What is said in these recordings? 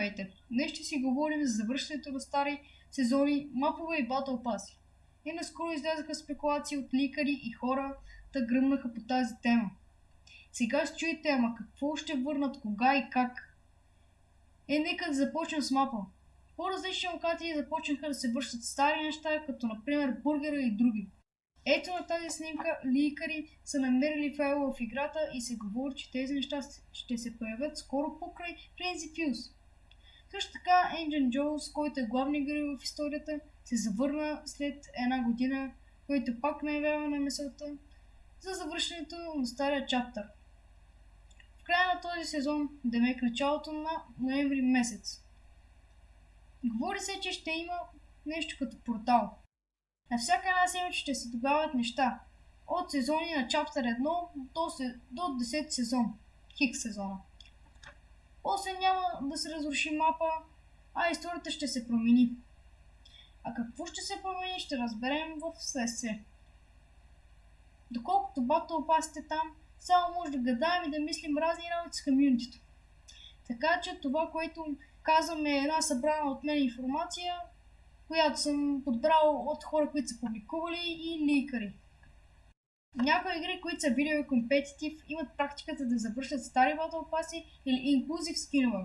Здравейте! Днес ще си говорим за завършването на стари сезони, мапове и батъл паси. И наскоро излязаха спекулации от ликари и хора, да гръмнаха по тази тема. Сега ще чуете, ама какво ще върнат, кога и как? Нека да започнем с мапа. По-различни локации започнаха да се вършат стари неща, като например бургера и други. Ето на тази снимка ликари са намерили файла в играта и се говори, че тези неща ще се появят скоро покрай Frenzy Fuse. Също така Engine Jones, който е главният герой в историята, се завърна след една година, който пак наявява на мисълта за завършването на стария чаптър. В края на този сезон, демек началото на ноември месец. Говори се, че ще има нещо като портал. На всяка една седмица ще се добавят неща. От сезони на чаптър 1 до 10 сезон. Хикс сезона. После няма да се разруши мапа, а историята ще се промени. А какво ще се промени, ще разберем в следствие. Доколкото батъл пасите там, само може да гадаем и да мислим разни работи с комюнитито. Така че това, което казвам, е една събрана от мен информация, която съм подбрал от хора, които са публикували и ликари. Някои игри, които са видео и компетитив, имат практиката да завършат стари батъл паси или инклюзив скинове.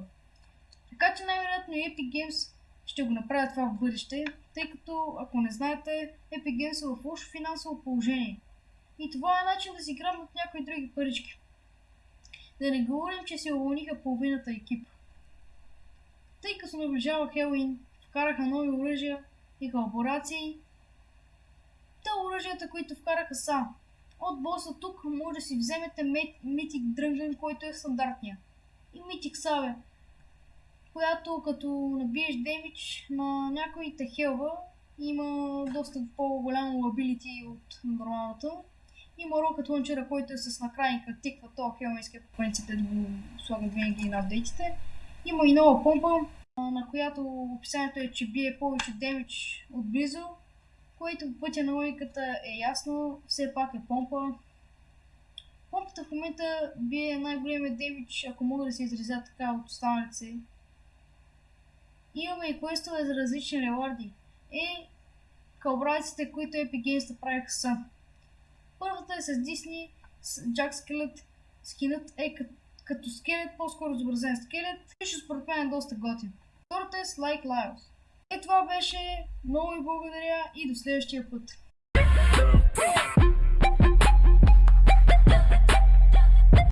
Така че най-вероятно и Epic Games ще го направят това в бъдеще, тъй като, ако не знаете, Epic Games са в лошо финансово положение. И това е начин да си грабнат някои други парички. Да не говорим, че се уволниха половината екип. Тъй като наближава Хелоуин, вкараха нови оръжия и колаборации. Оръжията, които вкараха са: от боса тук може да си вземете Mythic Dragon, който е стандартния, и Mythic Saber, която като набиеш демидж на някой те хелва, има доста по-голямо ability от нормалната. Има Rocket Launcher, който е с накрайника, тиква то хелмейския по принцип да го слагат винаги на апдейтите. Има и нова помпа, на която описанието е, че бие повече демидж отблизо, което по пътя на логиката е ясно, все пак е помпа. Помпата в момента бие най-големия демидж, ако мога да се изразя така, от останалите си. Имаме и квестове за различни реварди. Колаборациите, които Epic Games направиха са: първата е с Disney, с Jack Skellет. Скинът е като скелет, по-скоро изобразен скелет, и ще според мен е доста готин. Втората е с Like Lyles. Това беше. Много ви благодаря и до следващия път.